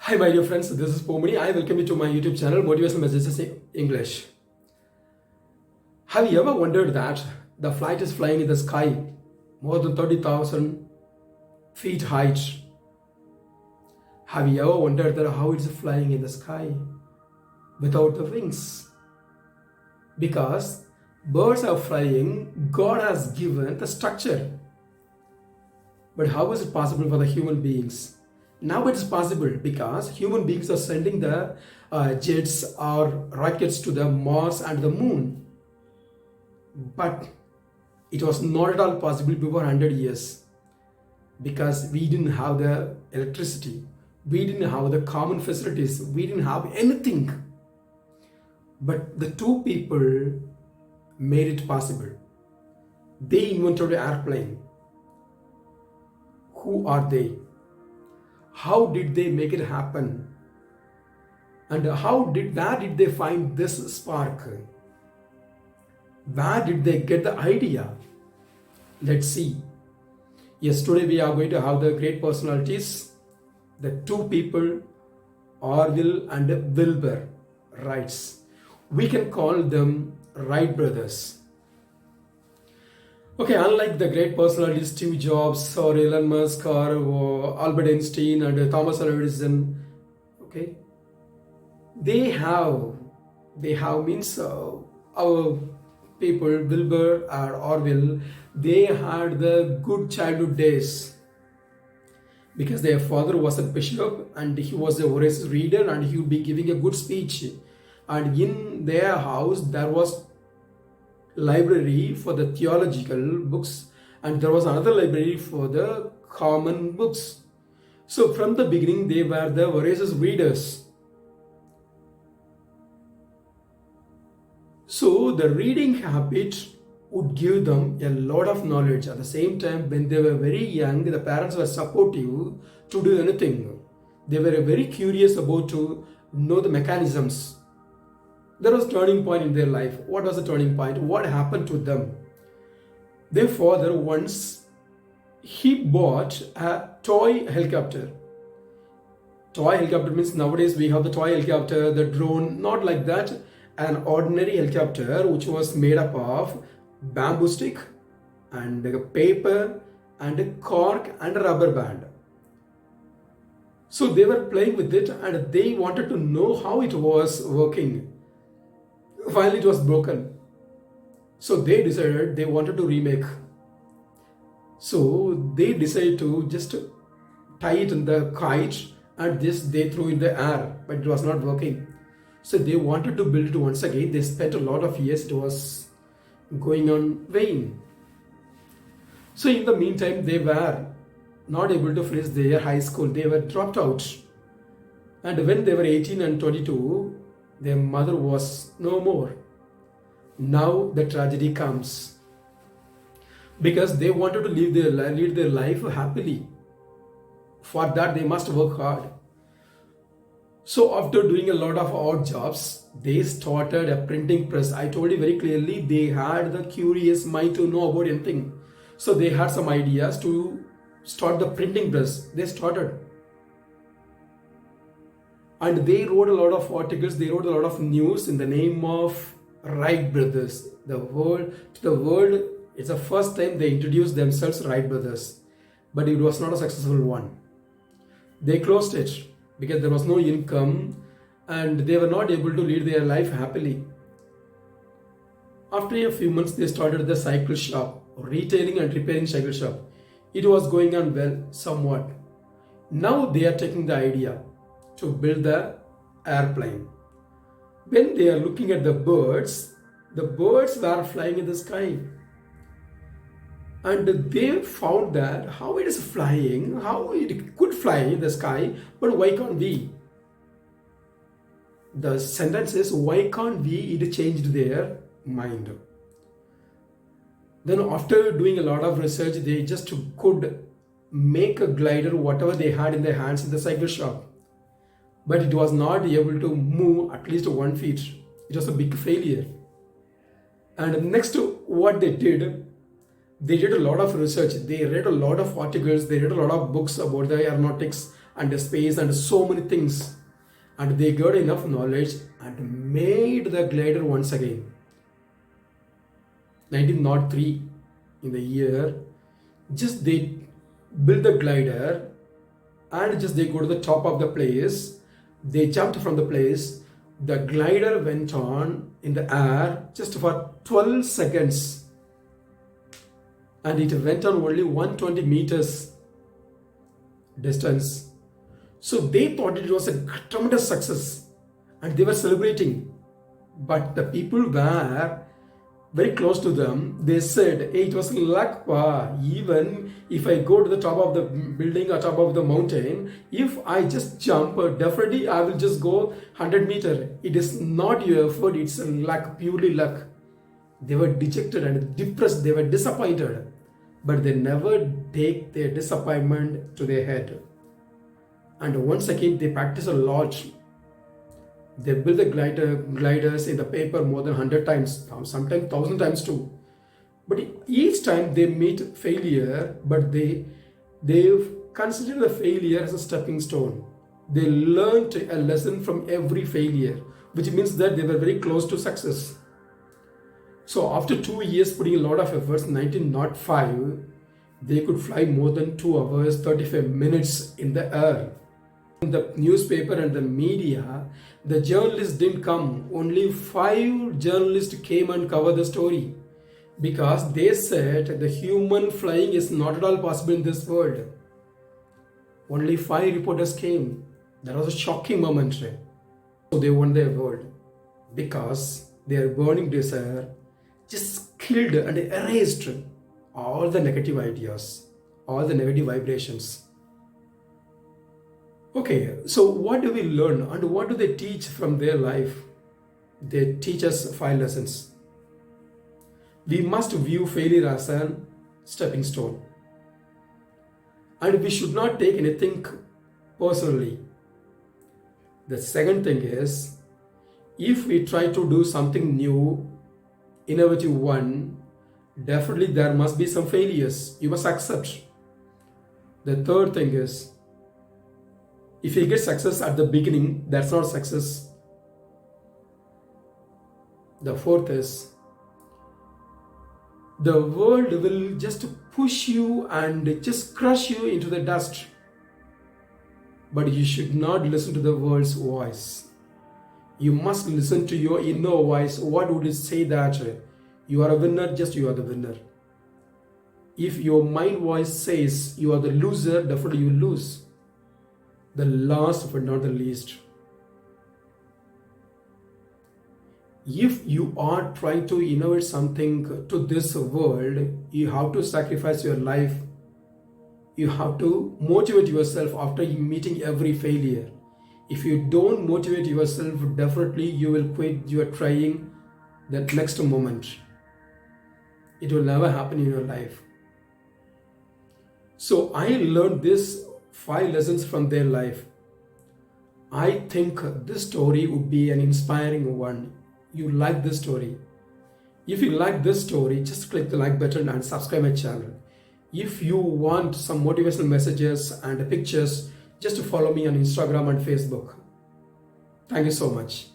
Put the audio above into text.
Hi, my dear friends. This is Pomini. I welcome you to my YouTube channel, Motivational Messages in English. Have you ever wondered that the flight is flying in the sky more than 30,000 feet height? Have you ever wondered that how it's flying in the sky without the wings? Because birds are flying, God has given the structure. But how is it possible for the human beings? Now it is possible because human beings are sending the jets or rockets to the Mars and the moon. But it was not at all possible before 100 years because we didn't have the electricity. We didn't have the common facilities. We didn't have anything. But the two people made it possible. They invented an airplane. Who are they? How did they make it happen? And where did they find this spark? Where did they get the idea? Let's see. Yes, today we are going to have the great personalities, the two people, Orville and Wilbur Wrights. We can call them Wright brothers. Okay, unlike the great personalities Steve Jobs or Elon Musk or Albert Einstein and Thomas Alva Edison, okay, they have means our people Wilbur or Orville, they had the good childhood days because their father was a bishop and he was a voracious reader and he would be giving a good speech, and in their house there was library for the theological books and there was another library for the common books. So from the beginning they were the voracious readers. So the reading habit would give them a lot of knowledge. At the same time, when they were very young, the parents were supportive to do anything. They were very curious about to know the mechanisms. There was a turning point in their life. What was the turning point? What happened to them? Their father once, he bought a toy helicopter. Toy helicopter means nowadays we have the toy helicopter, the drone, not like that. An ordinary helicopter which was made up of bamboo stick and a paper and a cork and a rubber band. So they were playing with it and they wanted to know how it was working. Finally it was broken. So they decided they wanted to remake. So they decided to just tie it in the kite and this they threw in the air, but it was not working. So they wanted to build it once again. They spent a lot of years. It was going on vain. So in the meantime, they were not able to finish their high school. They were dropped out. And when they were 18 and 22, their mother was no more. Now the tragedy comes. Because they wanted to lead their life happily. For that, they must work hard. So after doing a lot of odd jobs, they started a printing press. I told you very clearly, they had the curious mind to know about anything. So they had some ideas to start the printing press. They started. And they wrote a lot of articles, they wrote a lot of news in the name of Wright brothers. To the world, it's the first time they introduced themselves Wright brothers. But it was not a successful one. They closed it because there was no income and they were not able to lead their life happily. After a few months, they started the cycle shop, retailing and repairing cycle shop. It was going on well, somewhat. Now they are taking the idea to build the airplane. When they are looking at the birds were flying in the sky. And they found that how it is flying, how it could fly in the sky, but why can't we? The sentence is, why can't we? It changed their mind. Then after doing a lot of research, they just could make a glider, whatever they had in their hands in the cycle shop. But it was not able to move at least 1 feet. It was a big failure. And next, what they did a lot of research. They read a lot of articles. They read a lot of books about the aeronautics and the space and so many things. And they got enough knowledge and made the glider once again. 1903 in the year, just they build the glider and just they go to the top of the place. They jumped from the place. The glider went on in the air just for 12 seconds. And it went on only 120 meters distance. So they thought it was a tremendous success and they were celebrating. But the people were very close to them. They said, hey, it was luck, pa. Even if I go to the top of the building or top of the mountain, if I just jump, definitely I will just go 100 meters. It is not your effort, it's luck, purely luck. They were dejected and depressed, they were disappointed. But they never take their disappointment to their head. And once again, they practice a lot. They build the gliders in the paper more than 100 times, sometimes 1,000 times too. But each time they meet failure, but they consider the failure as a stepping stone. They learned a lesson from every failure, which means that they were very close to success. So after 2 years putting a lot of efforts, in 1905, they could fly more than 2 hours, 35 minutes in the air. In the newspaper and the media, the journalists didn't come. Only 5 journalists came and covered the story because they said the human flying is not at all possible in this world. Only 5 reporters came. That was a shocking moment. So they won the award because their burning desire just killed and erased all the negative ideas, all the negative vibrations. Okay, so what do we learn and what do they teach from their life? They teach us 5 lessons. We must view failure as a stepping stone. And we should not take anything personally. The second thing is, if we try to do something new, innovative one, definitely there must be some failures. You must accept. The third thing is, if you get success at the beginning, that's not success. The fourth is, the world will just push you and just crush you into the dust. But you should not listen to the world's voice. You must listen to your inner voice. What would it say that you are a winner? Just you are the winner. If your mind voice says you are the loser, definitely you will lose. The last but not the least, if you are trying to innovate something to this world, you have to sacrifice your life. You have to motivate yourself after meeting every failure. If you don't motivate yourself, definitely you will quit your trying that next moment. It will never happen in your life. So I learned this 5 lessons from their life. I think this story would be an inspiring one. You like this story. If you like this story, just click the like button and subscribe my channel. If you want some motivational messages and pictures, just follow me on Instagram and Facebook. Thank you so much.